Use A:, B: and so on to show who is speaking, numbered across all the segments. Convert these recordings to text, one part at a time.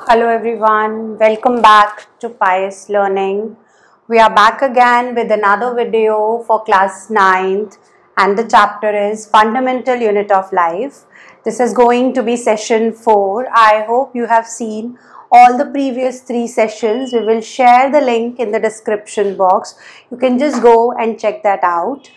A: Hello everyone, welcome back to Pious Learning. We are back again with another video for class 9th and the chapter is Fundamental Unit of Life. This is going to be session 4. I hope you have seen all the previous 3 sessions. We will share the link in the description box. You can just go and check that out.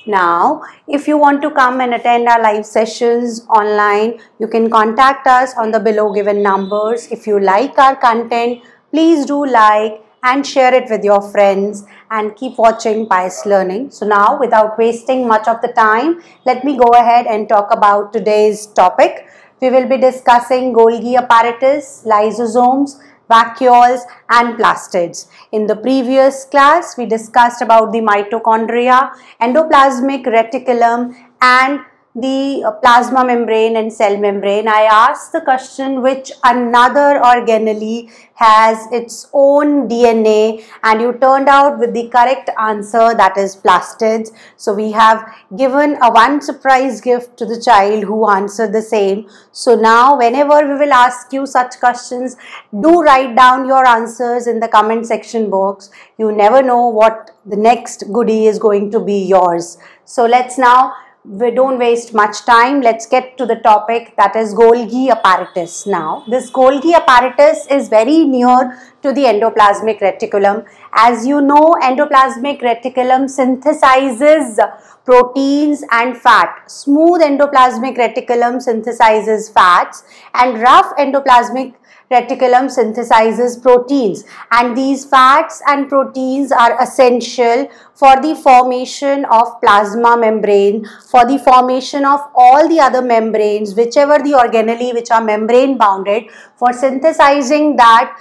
A: Now, if you want to come and attend our live sessions online, you can contact us on the below given numbers. If you like our content, please do like and share it with your friends and keep watching Pious Learning. So now, without wasting much of the time, let me go ahead and talk about today's topic. We will be discussing Golgi apparatus, lysosomes, vacuoles and plastids. In the previous class, we discussed about the mitochondria, endoplasmic reticulum and the plasma membrane and cell membrane. I asked the question which another organelle has its own DNA and you turned out with the correct answer, that is plastids. So we have given a one surprise gift to the child who answered the same. So now whenever we will ask you such questions, do write down your answers in the comment section box. You never know what the next goodie is going to be yours. So let's now, we don't waste much time. Let's get to the topic, that is Golgi apparatus. Now, this Golgi apparatus is very near to the endoplasmic reticulum. As you know, endoplasmic reticulum synthesizes proteins and fat. Smooth endoplasmic reticulum synthesizes fats and rough endoplasmic reticulum synthesizes proteins, and these fats and proteins are essential for the formation of plasma membrane, for the formation of all the other membranes, whichever the organelle which are membrane bounded, for synthesizing that.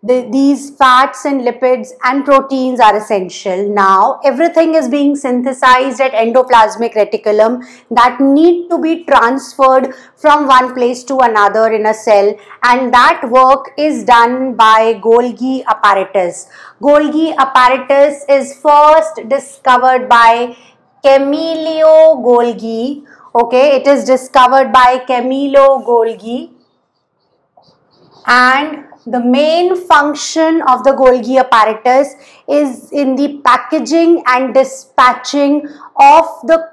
A: These fats and lipids and proteins are essential. Now, everything is being synthesized at endoplasmic reticulum that need to be transferred from one place to another in a cell, and that work is done by Golgi apparatus. Golgi apparatus is first discovered by Camillo Golgi. Okay, it is discovered by Camillo Golgi, and the main function of the Golgi apparatus is in the packaging and dispatching of the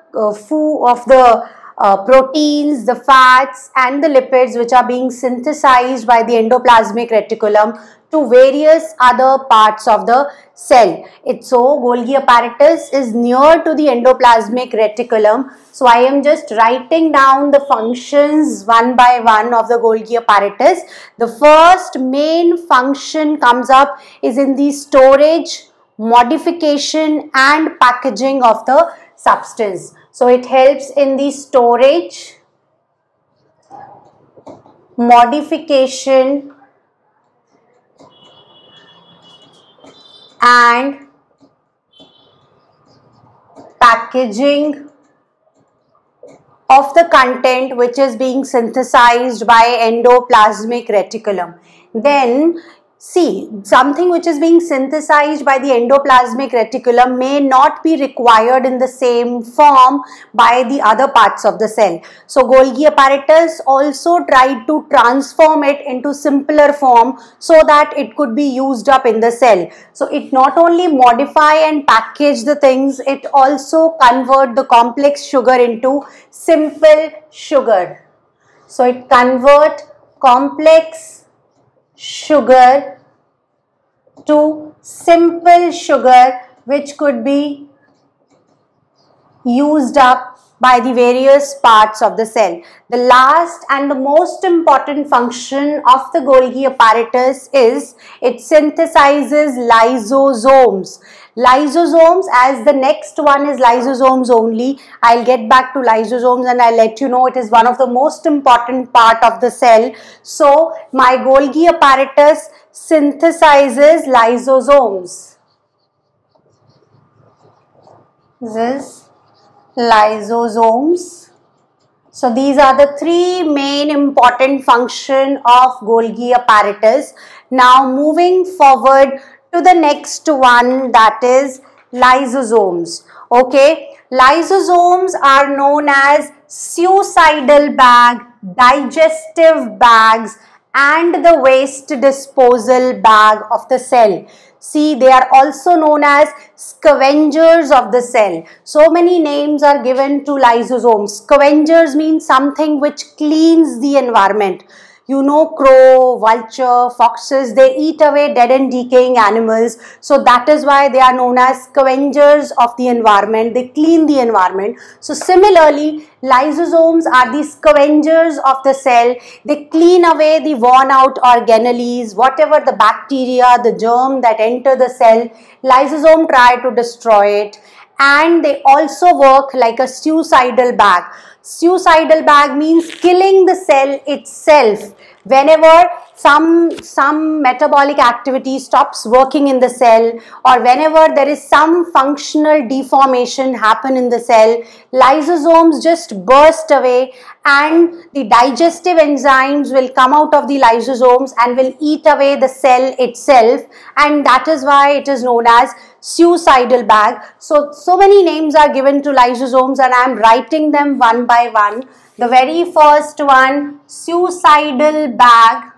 A: proteins, the fats and the lipids which are being synthesized by the endoplasmic reticulum to various other parts of the cell. Golgi apparatus is near to the endoplasmic reticulum. So I am just writing down the functions one by one of the Golgi apparatus. The first main function comes up is in the storage, modification and packaging of the substance. So it helps in the storage, modification and packaging of the content which is being synthesized by endoplasmic reticulum. Then see, something which is being synthesized by the endoplasmic reticulum may not be required in the same form by the other parts of the cell. So Golgi apparatus also tried to transform it into simpler form so that it could be used up in the cell. So it not only modify and package the things, it also convert the complex sugar into simple sugar. So it convert complex sugar to simple sugar which could be used up by the various parts of the cell. The last and the most important function of the Golgi apparatus is it synthesizes lysosomes. Lysosomes, as the next one is lysosomes only. I'll get back to lysosomes and I'll let you know it is one of the most important part of the cell. So my Golgi apparatus synthesizes lysosomes. This is lysosomes. So these are the 3 main important function of Golgi apparatus. Now moving forward to the next one, that is lysosomes. Okay, lysosomes are known as suicidal bag, digestive bags and the waste disposal bag of the cell. See, they are also known as scavengers of the cell. So many names are given to lysosomes. Scavengers means something which cleans the environment. You know, crow, vulture, foxes, they eat away dead and decaying animals. So that is why they are known as scavengers of the environment. They clean the environment. So similarly, lysosomes are the scavengers of the cell. They clean away the worn out organelles, whatever the bacteria, the germ that enter the cell, lysosome try to destroy it. And they also work like a suicidal bag. Suicidal bag means killing the cell itself. Whenever some metabolic activity stops working in the cell, or whenever there is some functional deformation happen in the cell, lysosomes just burst away and the digestive enzymes will come out of the lysosomes and will eat away the cell itself, and that is why it is known as suicidal bag. So many names are given to lysosomes and I am writing them one by one. The very first one, suicidal bag,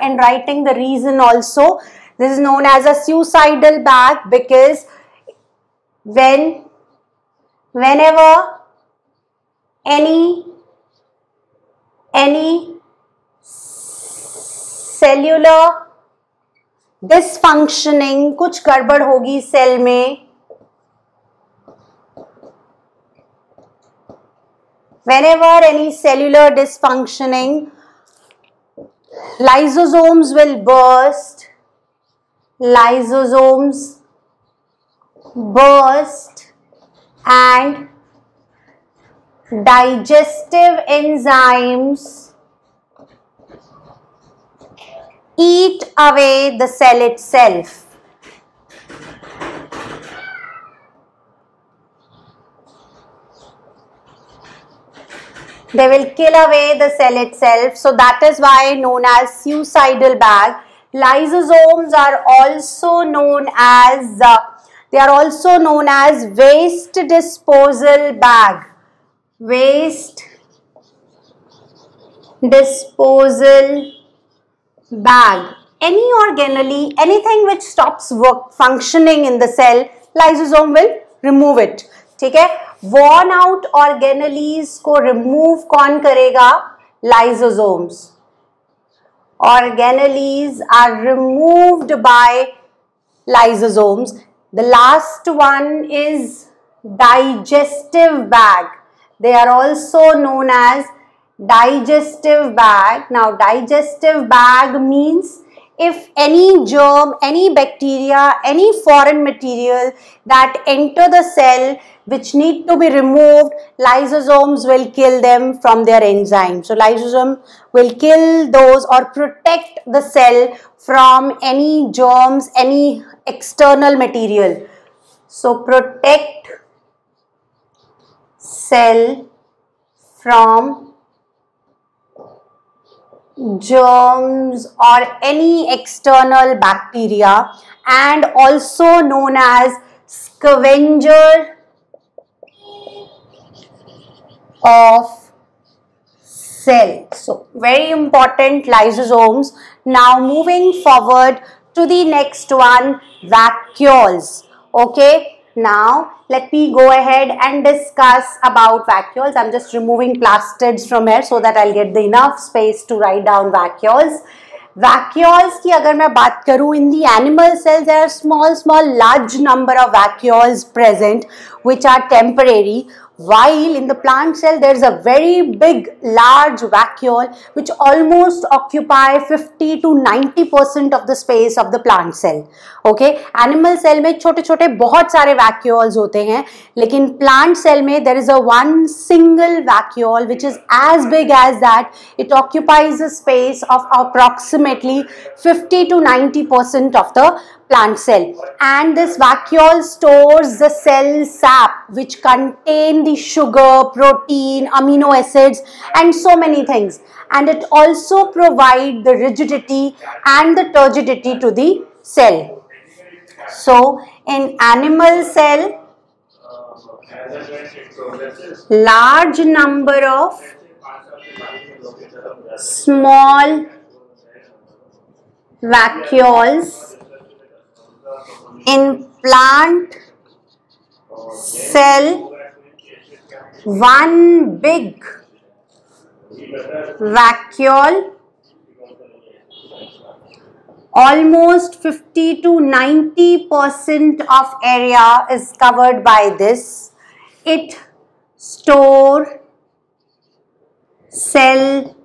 A: and writing the reason also. This is known as a suicidal bag because whenever any cellular dysfunctioning, कुछ गड़बड़ होगी cell में, whenever any cellular dysfunctioning, lysosomes will burst, and digestive enzymes eat away the cell itself. They will kill away the cell itself. So that is why known as suicidal bag. Lysosomes are also known as waste disposal bag. Waste disposal bag. Any organelle, anything which stops functioning in the cell, lysosome will remove it. ठीक है, worn out organelles को remove कौन करेगा? Lysosomes. Organelles are removed by lysosomes. The last one is digestive bag. They are also known as digestive bag. Now digestive bag means if any germ, any bacteria, any foreign material that enter the cell which need to be removed, lysosomes will kill them from their enzymes. So lysosome will kill those or protect the cell from any germs, any external material. So protect cell from germs or any external bacteria, and also known as scavenger of cell. So very important, lysosomes. Now moving forward to the next one, vacuoles. Okay, now let me go ahead and discuss about vacuoles. I'm just removing plastids from here so that I'll get the enough space to write down vacuoles. Vacuoles की अगर मैं बात करूँ, in the animal cells there are small large number of vacuoles present which are temporary, while in the plant cell there is a very big large vacuole which almost occupy 50 to 90% of the space of the plant cell. Okay, animal cell में छोटे छोटे बहुत सारे vacuoles होते हैं, लेकिन plant cell में there is a one single vacuole which is as big as that. It occupies a space of approximately 50 to 90% of the plant cell, and this vacuole stores the cell sap which contain the sugar, protein, amino acids and so many things, and it also provides the rigidity and the turgidity to the cell. So in animal cell, large number of small vacuoles in plant cell, one big vacuole, almost 50 to 90% of area is covered by this. It stores cell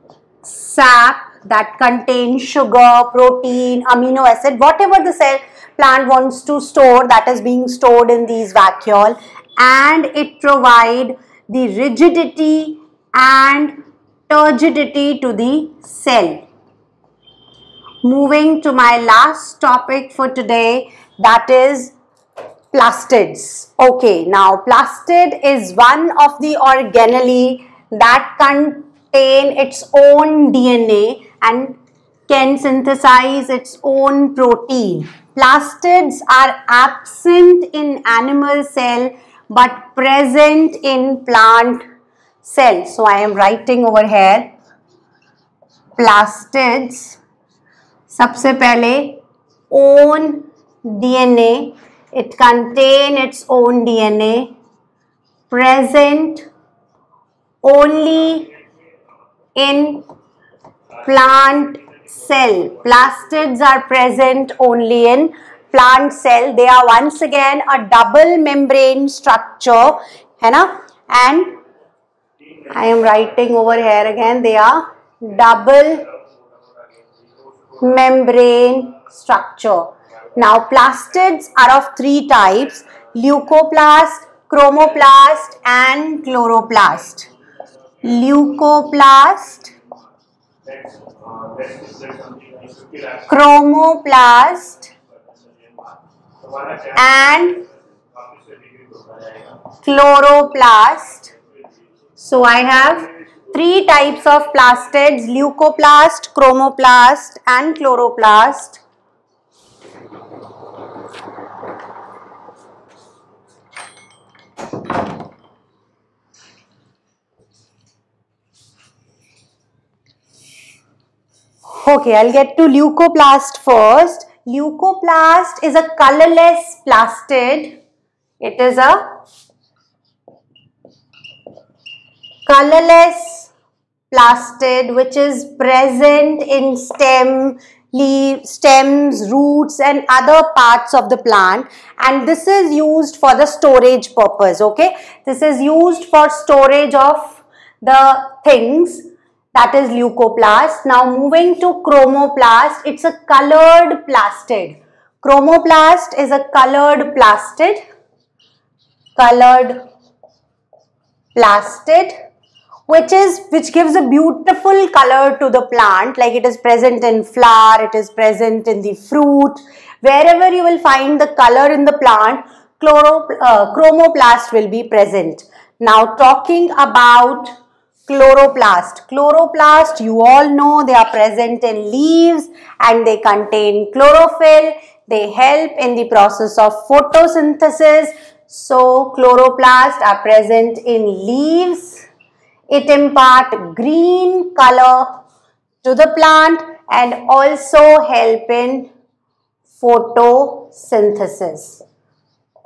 A: sap that contains sugar, protein, amino acid, whatever the cell plant wants to store, that is being stored in these vacuole, and it provides the rigidity and turgidity to the cell. Moving to my last topic for today, that is plastids. Okay, now plastid is one of the organelle that contain its own DNA and can synthesize its own protein. Plastids are absent in animal cell but present in plant cell. So I am writing over here plastids. सबसे पहले own DNA, it contain its own DNA, present only in plant cell. Plastids are present only in plant cell. They are once again a double membrane structure, है ना? And I am writing over here again, they are double membrane structure. Now plastids are of three types: leucoplast, chromoplast and chloroplast. Leucoplast, chromoplast and chloroplast. So I have three types of plastids: leucoplast, chromoplast and chloroplast. Okay, I'll get to leucoplast first. Leucoplast is a colorless plastid. It is a colorless plastid which is present in stem, leaf, stems, roots and other parts of the plant, and this is used for the storage purpose. Okay, this is used for storage of the things. That is leucoplast. Now moving to chromoplast, it's a colored plastid. Chromoplast is a colored plastid. Colored plastid, which gives a beautiful color to the plant, like it is present in flower, it is present in the fruit. Wherever you will find the color in the plant, chromoplast will be present. Now talking about chloroplast. Chloroplast, you all know they are present in leaves and they contain chlorophyll. They help in the process of photosynthesis. So chloroplast are present in leaves. It imparts green color to the plant and also help in photosynthesis.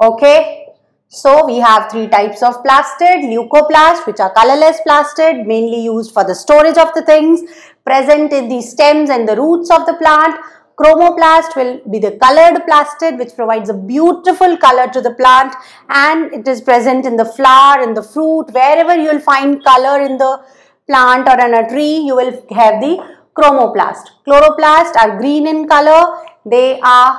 A: Okay. So we have three types of plastid: leucoplast, which are colorless plastid, mainly used for the storage of the things, present in the stems and the roots of the plant. Chromoplast will be the colored plastid, which provides a beautiful color to the plant, and it is present in the flower, in the fruit. Wherever you will find color in the plant or in a tree, you will have the chromoplast. Chloroplast are green in color. They are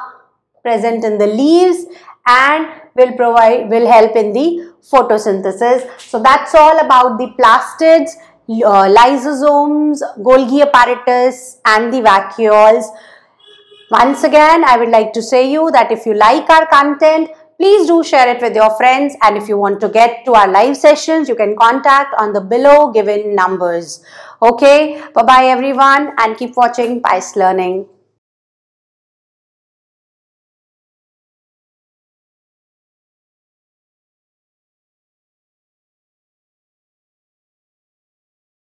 A: present in the leaves and will help in the photosynthesis. So that's all about the plastids, lysosomes, Golgi apparatus and the vacuoles. Once again, I would like to say you that if you like our content, please do share it with your friends, and if you want to get to our live sessions, you can contact on the below given numbers. Okay, bye bye everyone, and keep watching Pice Learning.